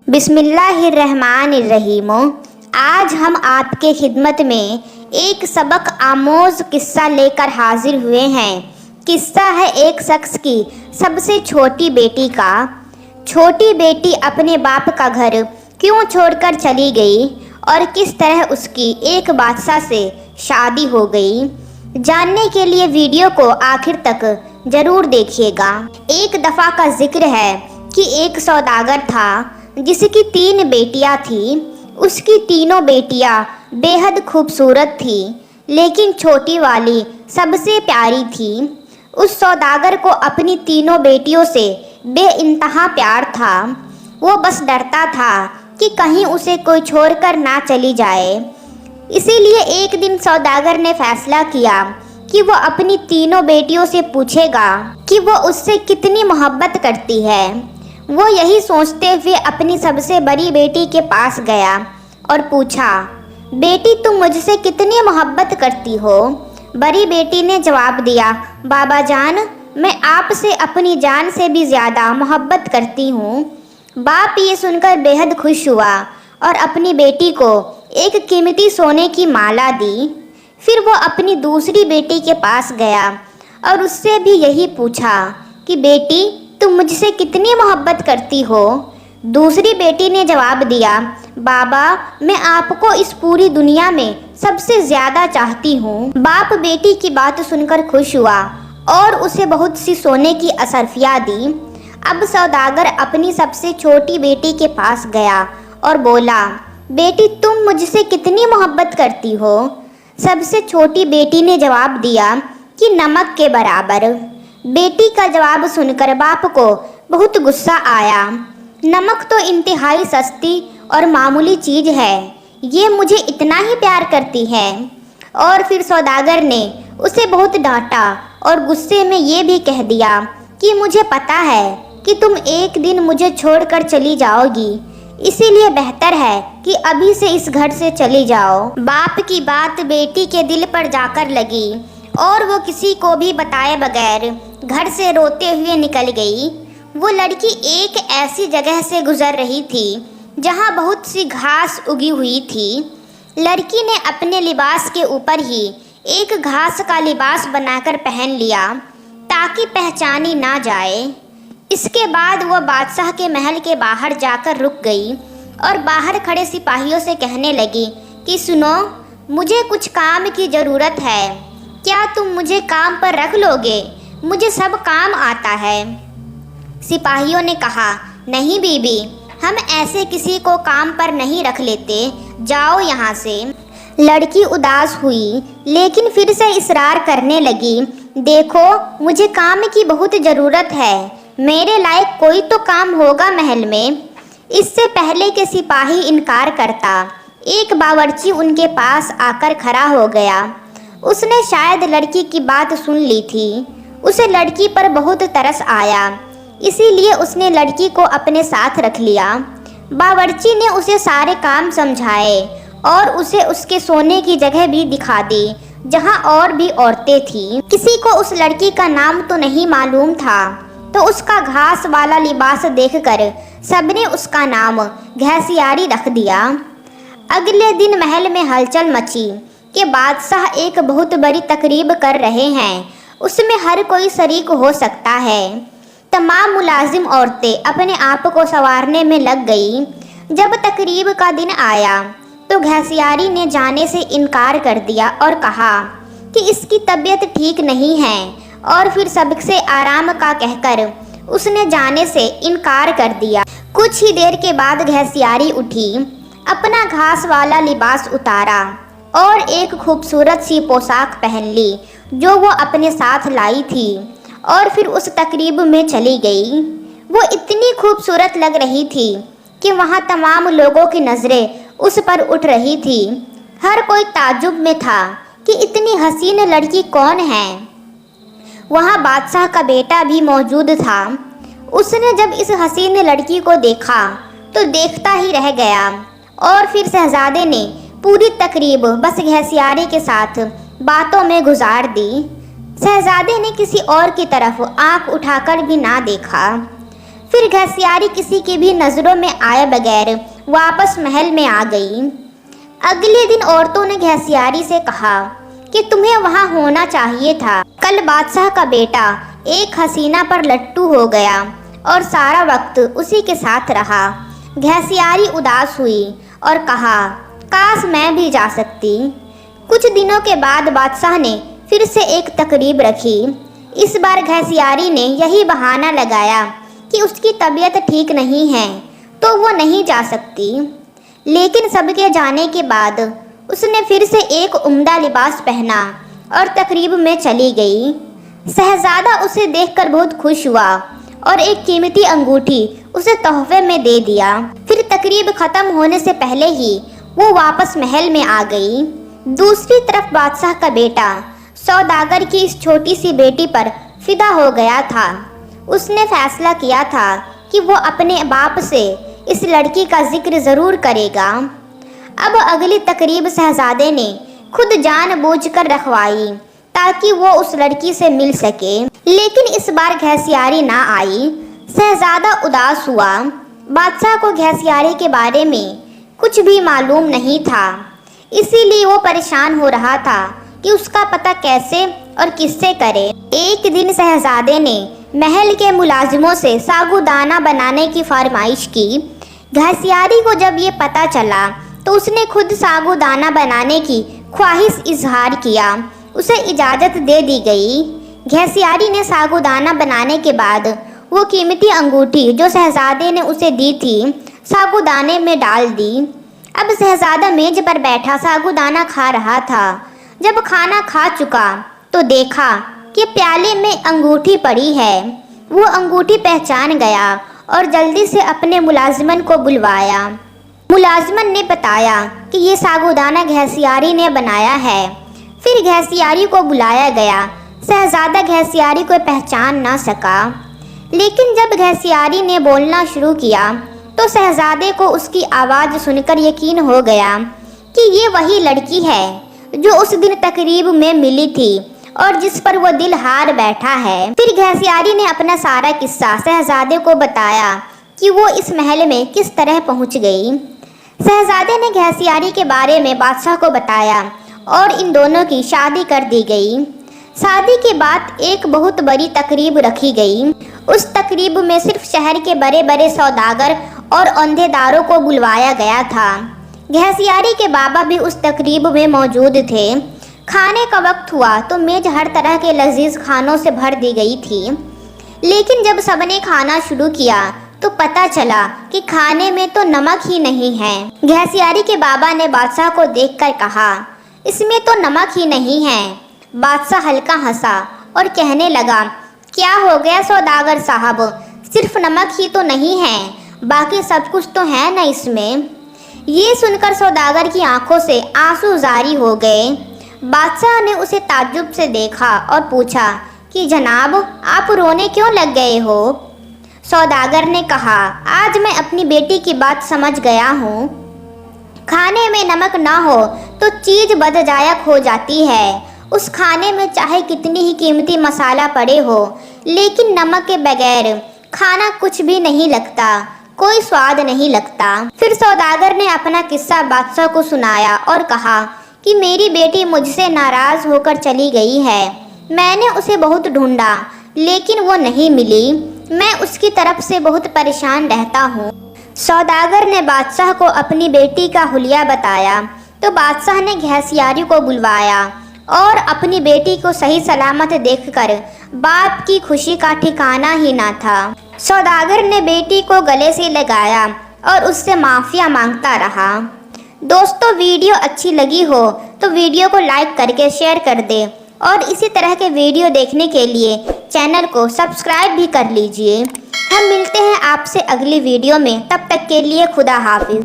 बिस्मिल्लाहिर्रहमानिर्रहीम। आज हम आपके खिदमत में एक सबक आमोज किस्सा लेकर हाजिर हुए हैं। किस्सा है एक शख्स की सबसे छोटी बेटी का। छोटी बेटी अपने बाप का घर क्यों छोड़कर चली गई और किस तरह उसकी एक बादशाह से शादी हो गई, जानने के लिए वीडियो को आखिर तक जरूर देखिएगा। एक दफ़ा का जिक्र है कि एक सौदागर था जिसकी 3 बेटियां थीं। उसकी तीनों बेटियां बेहद खूबसूरत थीं, लेकिन छोटी वाली सबसे प्यारी थी। उस सौदागर को अपनी तीनों बेटियों से बेइंतहा प्यार था। वो बस डरता था कि कहीं उसे कोई छोड़कर ना चली जाए। इसीलिए एक दिन सौदागर ने फैसला किया कि वो अपनी तीनों बेटियों से पूछेगा कि वो उससे कितनी मोहब्बत करती है। वो यही सोचते हुए अपनी सबसे बड़ी बेटी के पास गया और पूछा, बेटी तुम मुझसे कितनी मोहब्बत करती हो? बड़ी बेटी ने जवाब दिया, बाबा जान मैं आपसे अपनी जान से भी ज़्यादा मोहब्बत करती हूँ। बाप ये सुनकर बेहद खुश हुआ और अपनी बेटी को एक कीमती सोने की माला दी। फिर वो अपनी दूसरी बेटी के पास गया और उससे भी यही पूछा कि बेटी तुम मुझसे कितनी मोहब्बत करती हो? दूसरी बेटी ने जवाब दिया, बाबा मैं आपको इस पूरी दुनिया में सबसे ज़्यादा चाहती हूँ। बाप बेटी की बात सुनकर खुश हुआ और उसे बहुत सी सोने की असरफियाँ दी। अब सौदागर अपनी सबसे छोटी बेटी के पास गया और बोला, बेटी तुम मुझसे कितनी मोहब्बत करती हो? सबसे छोटी बेटी ने जवाब दिया कि नमक के बराबर। बेटी का जवाब सुनकर बाप को बहुत गुस्सा आया। नमक तो इंतहाई सस्ती और मामूली चीज़ है, ये मुझे इतना ही प्यार करती है। और फिर सौदागर ने उसे बहुत डांटा और गुस्से में ये भी कह दिया कि मुझे पता है कि तुम एक दिन मुझे छोड़कर चली जाओगी, इसीलिए बेहतर है कि अभी से इस घर से चली जाओ। बाप की बात बेटी के दिल पर जाकर लगी और वो किसी को भी बताए बगैर घर से रोते हुए निकल गई। वो लड़की एक ऐसी जगह से गुजर रही थी जहाँ बहुत सी घास उगी हुई थी। लड़की ने अपने लिबास के ऊपर ही एक घास का लिबास बनाकर पहन लिया ताकि पहचानी ना जाए। इसके बाद वो बादशाह के महल के बाहर जाकर रुक गई और बाहर खड़े सिपाहियों से कहने लगी कि सुनो, मुझे कुछ काम की ज़रूरत है, क्या तुम मुझे काम पर रख लोगे? मुझे सब काम आता है। सिपाहियों ने कहा, नहीं बीबी, हम ऐसे किसी को काम पर नहीं रख लेते, जाओ यहाँ से। लड़की उदास हुई लेकिन फिर से इसरार करने लगी, देखो मुझे काम की बहुत ज़रूरत है, मेरे लायक कोई तो काम होगा महल में। इससे पहले कि सिपाही इनकार करता, एक बावर्ची उनके पास आकर खड़ा हो गया। उसने शायद लड़की की बात सुन ली थी। उसे लड़की पर बहुत तरस आया, इसीलिए उसने लड़की को अपने साथ रख लिया। बावर्ची ने उसे सारे काम समझाए और उसे उसके सोने की जगह भी दिखा दी जहां और भी औरतें थीं। किसी को उस लड़की का नाम तो नहीं मालूम था, तो उसका घास वाला लिबास देखकर सबने उसका नाम घैसियारी रख दिया। अगले दिन महल में हलचल मची कि बादशाह एक बहुत बड़ी तकरीब कर रहे हैं, उसमें हर कोई शरीक हो सकता है। तमाम मुलाजिम औरतें अपने आप को संवारने में लग गई। जब तकरीब का दिन आया तो घैसियारी ने जाने से इनकार कर दिया और कहा कि इसकी तबीयत ठीक नहीं है, और फिर सबसे आराम का कहकर उसने जाने से इनकार कर दिया। कुछ ही देर के बाद घैसियारी उठी, अपना घास वाला लिबास उतारा और एक खूबसूरत सी पोशाक पहन ली जो वो अपने साथ लाई थी, और फिर उस तकरीब में चली गई। वो इतनी खूबसूरत लग रही थी कि वहाँ तमाम लोगों की नज़रें उस पर उठ रही थी। हर कोई ताज्जुब में था कि इतनी हसीन लड़की कौन है। वहाँ बादशाह का बेटा भी मौजूद था। उसने जब इस हसीन लड़की को देखा तो देखता ही रह गया, और फिर शहजादे ने पूरी तकरीब बस घैसियारी के साथ बातों में गुजार दी। शहजादे ने किसी और की तरफ आंख उठाकर भी ना देखा। फिर घसियारी किसी की भी नजरों में आए बगैर वापस महल में आ गई। अगले दिन औरतों ने घसियारी से कहा कि तुम्हें वहां होना चाहिए था। कल बादशाह का बेटा एक हसीना पर लट्टू हो गया और सारा वक्त उसी के साथ रहा। घसियारी उदास हुई और कहा, काश मैं भी जा सकती। कुछ दिनों के बाद बादशाह ने फिर से एक तकरीब रखी। इस बार घसियारी ने यही बहाना लगाया कि उसकी तबीयत ठीक नहीं है तो वो नहीं जा सकती। लेकिन सबके जाने के बाद उसने फिर से एक उम्दा लिबास पहना और तकरीब में चली गई। शहजादा उसे देखकर बहुत खुश हुआ और एक कीमती अंगूठी उसे तोहफे में दे दिया। फिर तकरीब खत्म होने से पहले ही वो वापस महल में आ गई। दूसरी तरफ बादशाह का बेटा सौदागर की इस छोटी सी बेटी पर फिदा हो गया था। उसने फैसला किया था कि वो अपने बाप से इस लड़की का जिक्र ज़रूर करेगा। अब अगली तकरीब शहजादे ने खुद जानबूझकर रखवाई ताकि वो उस लड़की से मिल सके। लेकिन इस बार घसियारी ना आई। शहजादा उदास हुआ। बादशाह को घसियारी के बारे में कुछ भी मालूम नहीं था, इसीलिए वो परेशान हो रहा था कि उसका पता कैसे और किससे करे। एक दिन शहजादे ने महल के मुलाजिमों से साबूदाना बनाने की फरमाइश की। घसियारी को जब ये पता चला तो उसने खुद साबूदाना बनाने की ख्वाहिश इजहार किया। उसे इजाज़त दे दी गई। घसियारी ने साबूदाना बनाने के बाद वो कीमती अंगूठी जो शहजादे ने उसे दी थी साबूदाने में डाल दी। अब शहजादा मेज पर बैठा साबूदाना खा रहा था। जब खाना खा चुका तो देखा कि प्याले में अंगूठी पड़ी है। वो अंगूठी पहचान गया और जल्दी से अपने मुलाजिमन को बुलवाया। मुलाजिमन ने बताया कि ये साबूदाना घसियारी ने बनाया है। फिर घसियारी को बुलाया गया। शहजादा घसियारी को पहचान ना सका, लेकिन जब घसियारी ने बोलना शुरू किया तो शहजादे को उसकी आवाज़ सुनकर यकीन हो गया कि ये वही लड़की है जो उस दिन तकरीब में मिली थी और जिस पर वो दिल हार बैठा है। फिर घसियारी ने अपना सारा किस्सा शहजादे को बताया कि वो इस महल में किस तरह पहुंच गई। शहजादे ने घसियारी के बारे में बादशाह को बताया और इन दोनों की शादी कर दी गई। शादी के बाद एक बहुत बड़ी तकरीब रखी गई। उस तकरीब में सिर्फ शहर के बड़े बड़े सौदागर और औंधेदारों को बुलवाया गया था। घसियारी के बाबा भी उस तकरीब में मौजूद थे। खाने का वक्त हुआ तो मेज हर तरह के लजीज खानों से भर दी गई थी। लेकिन जब सबने खाना शुरू किया तो पता चला कि खाने में तो नमक ही नहीं है। घसियारी के बाबा ने बादशाह को देखकर कहा, इसमें तो नमक ही नहीं है। बादशाह हल्का हंसा और कहने लगा, क्या हो गया सौदागर साहब, सिर्फ नमक ही तो नहीं है, बाकी सब कुछ तो है ना इसमें। ये सुनकर सौदागर की आंखों से आंसू जारी हो गए। बादशाह ने उसे ताज्जुब से देखा और पूछा कि जनाब, आप रोने क्यों लग गए हो? सौदागर ने कहा, आज मैं अपनी बेटी की बात समझ गया हूँ। खाने में नमक ना हो तो चीज़ बदजायक हो जाती है। उस खाने में चाहे कितनी ही कीमती मसाला पड़े हो, लेकिन नमक के बगैर खाना कुछ भी नहीं लगता, कोई स्वाद नहीं लगता। फिर सौदागर ने अपना किस्सा बादशाह को सुनाया और कहा कि मेरी बेटी मुझसे नाराज़ होकर चली गई है। मैंने उसे बहुत ढूंढा लेकिन वो नहीं मिली। मैं उसकी तरफ से बहुत परेशान रहता हूँ। सौदागर ने बादशाह को अपनी बेटी का हुलिया बताया तो बादशाह ने घसियारी को बुलवाया और अपनी बेटी को सही सलामत देखकर बाप की खुशी का ठिकाना ही ना था। सौदागर ने बेटी को गले से लगाया और उससे माफ़िया मांगता रहा। दोस्तों, वीडियो अच्छी लगी हो तो वीडियो को लाइक करके शेयर कर दे और इसी तरह के वीडियो देखने के लिए चैनल को सब्सक्राइब भी कर लीजिए। हम मिलते हैं आपसे अगली वीडियो में, तब तक के लिए खुदा हाफिज़।